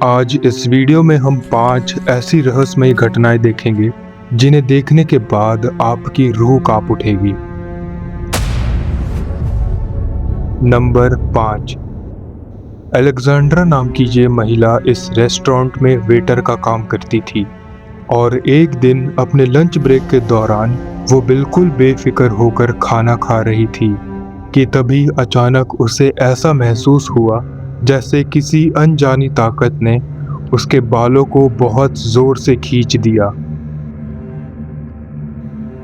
आज इस वीडियो में हम 5 ऐसी रहस्यमयी घटनाएं देखेंगे जिन्हें देखने के बाद आपकी रूह कांप उठेगी। नंबर 5। अलेक्जेंड्रा नाम की ये महिला इस रेस्टोरेंट में वेटर का काम करती थी और एक दिन अपने लंच ब्रेक के दौरान वो बिल्कुल बेफिक्र होकर खाना खा रही थी कि तभी अचानक उसे ऐसा महसूस हुआ जैसे किसी अनजानी ताकत ने उसके बालों को बहुत जोर से खींच दिया।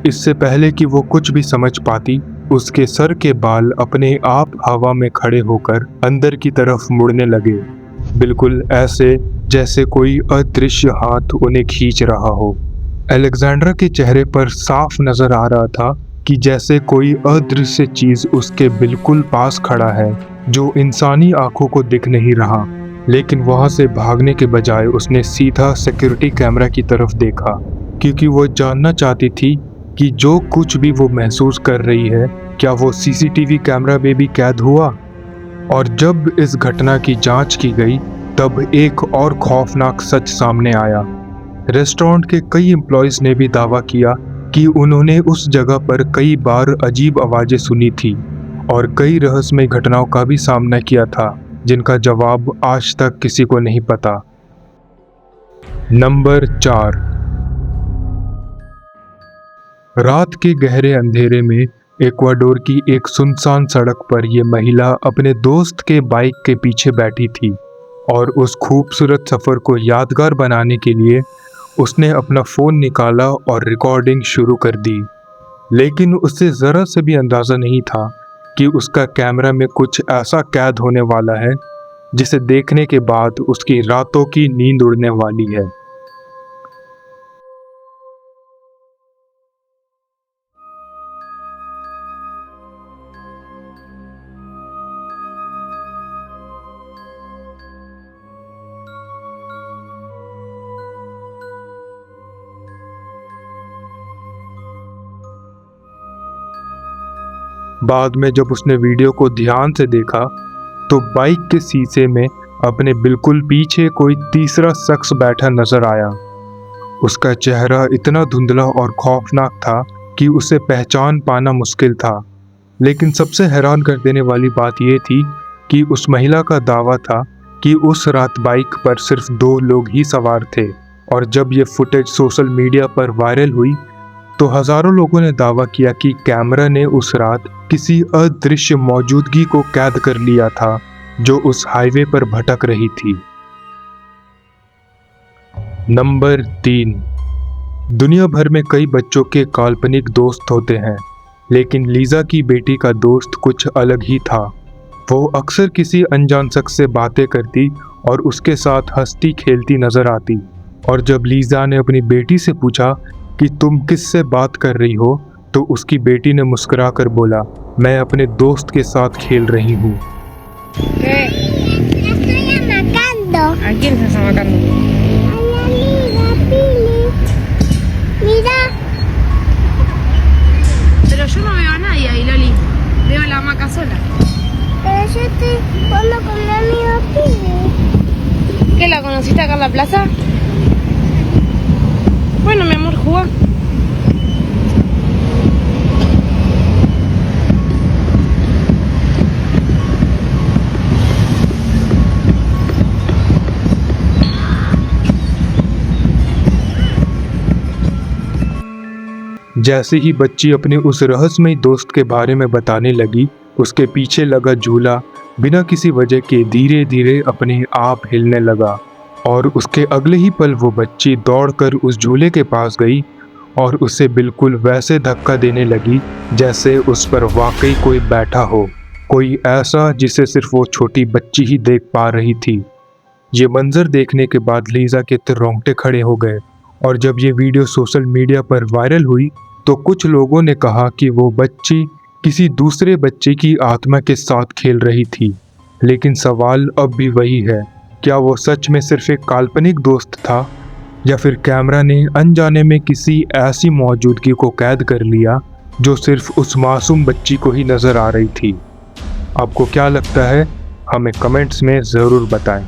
इससे पहले कि वो कुछ भी समझ पाती, उसके सर के बाल अपने आप हवा में खड़े होकर अंदर की तरफ मुड़ने लगे, बिल्कुल ऐसे जैसे कोई अदृश्य हाथ उन्हें खींच रहा हो। अलेक्जेंड्रा के चेहरे पर साफ नजर आ रहा था कि जैसे कोई अदृश्य चीज उसके बिल्कुल पास खड़ा है जो इंसानी आंखों को दिख नहीं रहा। लेकिन वहां से भागने के बजाय उसने सीधा सिक्योरिटी कैमरा की तरफ देखा, क्योंकि वो जानना चाहती थी कि जो कुछ भी वो महसूस कर रही है क्या वो सीसीटीवी कैमरा में भी कैद हुआ। और जब इस घटना की जांच की गई तब एक और खौफनाक सच सामने आया। रेस्टोरेंट के कई एम्प्लॉयज ने भी दावा किया कि उन्होंने उस जगह पर कई बार अजीब आवाजें सुनी थी और कई रहस्यमय घटनाओं का भी सामना किया था जिनका जवाब आज तक किसी को नहीं पता। नंबर 4। रात के गहरे अंधेरे में इक्वाडोर की एक सुनसान सड़क पर यह महिला अपने दोस्त के बाइक के पीछे बैठी थी और उस खूबसूरत सफर को यादगार बनाने के लिए उसने अपना फोन निकाला और रिकॉर्डिंग शुरू कर दी। लेकिन उसे जरा से भी अंदाजा नहीं था कि उसका कैमरा में कुछ ऐसा कैद होने वाला है जिसे देखने के बाद उसकी रातों की नींद उड़ने वाली है। बाद में जब उसने वीडियो को ध्यान से देखा तो बाइक के शीशे में अपने बिल्कुल पीछे कोई तीसरा शख्स बैठा नजर आया। उसका चेहरा इतना धुंधला और खौफनाक था कि उसे पहचान पाना मुश्किल था। लेकिन सबसे हैरान कर देने वाली बात यह थी कि उस महिला का दावा था कि उस रात बाइक पर सिर्फ 2 लोग ही सवार थे। और जब ये फुटेज सोशल मीडिया पर वायरल हुई तो हजारों लोगों ने दावा किया कि कैमरा ने उस रात किसी अदृश्य मौजूदगी को कैद कर लिया था जो उस हाईवे पर भटक रही थी। नंबर 3। दुनिया भर में कई बच्चों के काल्पनिक दोस्त होते हैं, लेकिन लीजा की बेटी का दोस्त कुछ अलग ही था। वो अक्सर किसी अनजान शख्स से बातें करती और उसके साथ हंसती खेलती नजर आती। और जब लीजा ने अपनी बेटी से पूछा कि तुम किससे बात कर रही हो तो उसकी बेटी ने मुस्कुराकर बोला, मैं अपने दोस्त के साथ खेल रही हूँ। Pero yo no veo a nadie ahí, Loli. Veo a la hamaca sola. Pero yo estoy jugando con mi amigo Pili. ¿Qué, la conociste acá en la plaza? Bueno, mi amor, jugá. जैसे ही बच्ची अपने उस रहस्यमय दोस्त के बारे में बताने लगी, उसके पीछे लगा झूला बिना किसी वजह के धीरे धीरे अपने आप हिलने लगा और उसके अगले ही पल वो बच्ची दौड़कर उस झूले के पास गई और उसे बिल्कुल वैसे धक्का देने लगी जैसे उस पर वाकई कोई बैठा हो, कोई ऐसा जिसे सिर्फ वो छोटी बच्ची ही देख पा रही थी। ये मंजर देखने के बाद लीजा के रोंगटे खड़े हो गए और जब ये वीडियो सोशल मीडिया पर वायरल हुई तो कुछ लोगों ने कहा कि वो बच्ची किसी दूसरे बच्चे की आत्मा के साथ खेल रही थी। लेकिन सवाल अब भी वही है, क्या वो सच में सिर्फ एक काल्पनिक दोस्त था या फिर कैमरा ने अनजाने में किसी ऐसी मौजूदगी को कैद कर लिया जो सिर्फ उस मासूम बच्ची को ही नजर आ रही थी। आपको क्या लगता है? हमें कमेंट्स में ज़रूर बताएं।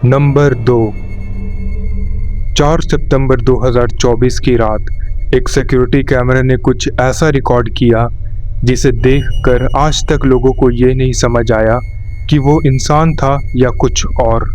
नंबर 2, 4 सितंबर 2024 की रात एक सिक्योरिटी कैमरे ने कुछ ऐसा रिकॉर्ड किया जिसे देखकर आज तक लोगों को ये नहीं समझ आया कि वो इंसान था या कुछ और।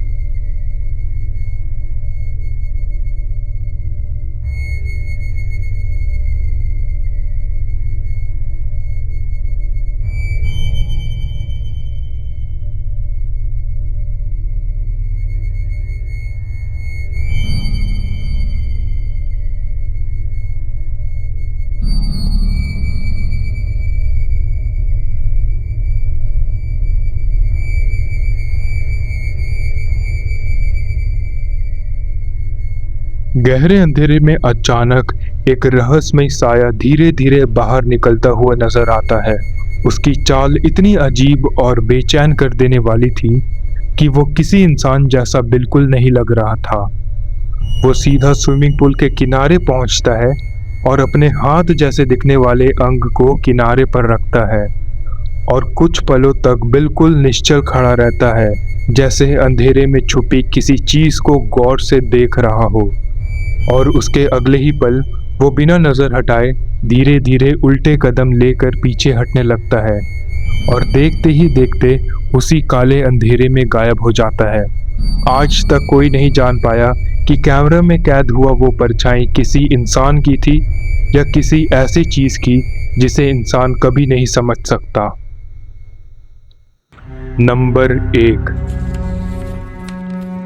गहरे अंधेरे में अचानक एक रहस्यमय साया धीरे धीरे बाहर निकलता हुआ नजर आता है। उसकी चाल इतनी अजीब और बेचैन कर देने वाली थी कि वो किसी इंसान जैसा बिल्कुल नहीं लग रहा था। वो सीधा स्विमिंग पूल के किनारे पहुंचता है और अपने हाथ जैसे दिखने वाले अंग को किनारे पर रखता है और कुछ पलों तक बिल्कुल निश्चल खड़ा रहता है, जैसे अंधेरे में छुपी किसी चीज को गौर से देख रहा हो। और उसके अगले ही पल वो बिना नजर हटाए धीरे धीरे उल्टे कदम लेकर पीछे हटने लगता है और देखते ही देखते उसी काले अंधेरे में गायब हो जाता है। आज तक कोई नहीं जान पाया कि कैमरा में कैद हुआ वो परछाई किसी इंसान की थी या किसी ऐसी चीज की जिसे इंसान कभी नहीं समझ सकता। नंबर 1,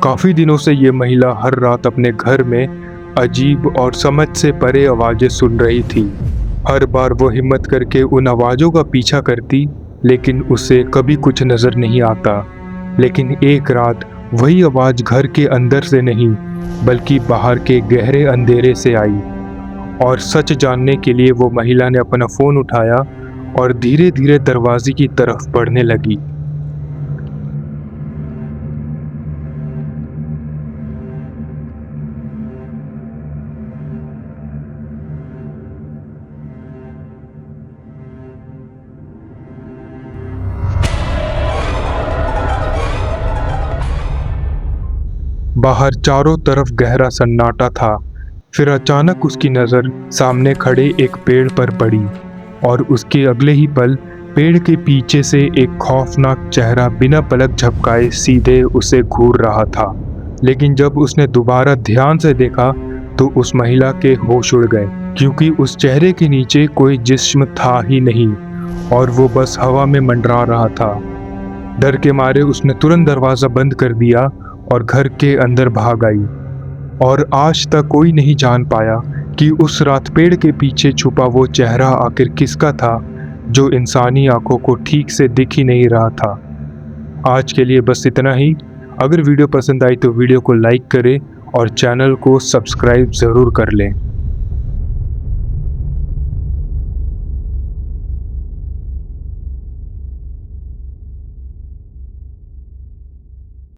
काफी दिनों से ये महिला हर रात अपने घर में अजीब और समझ से परे आवाजें सुन रही थी। हर बार वो हिम्मत करके उन आवाजों का पीछा करती, लेकिन उसे कभी कुछ नजर नहीं आता। लेकिन एक रात वही आवाज घर के अंदर से नहीं बल्कि बाहर के गहरे अंधेरे से आई और सच जानने के लिए वो महिला ने अपना फोन उठाया और धीरे धीरे दरवाजे की तरफ बढ़ने लगी। बाहर चारों तरफ गहरा सन्नाटा था। फिर अचानक उसकी नज़र सामने खड़े एक पेड़ पर पड़ी और उसके अगले ही पल पेड़ के पीछे से एक खौफनाक चेहरा बिना पलक झपकाए सीधे उसे घूर रहा था। लेकिन जब उसने दोबारा ध्यान से देखा तो उस महिला के होश उड़ गए, क्योंकि उस चेहरे के नीचे कोई जिस्म था ही नहीं और वो बस हवा में मंडरा रहा था। डर के मारे उसने तुरंत दरवाज़ा बंद कर दिया और घर के अंदर भाग आई। और आज तक कोई नहीं जान पाया कि उस रात पेड़ के पीछे छुपा वो चेहरा आखिर किसका था, जो इंसानी आंखों को ठीक से दिख ही नहीं रहा था। आज के लिए बस इतना ही। अगर वीडियो पसंद आई तो वीडियो को लाइक करें और चैनल को सब्सक्राइब ज़रूर कर लें।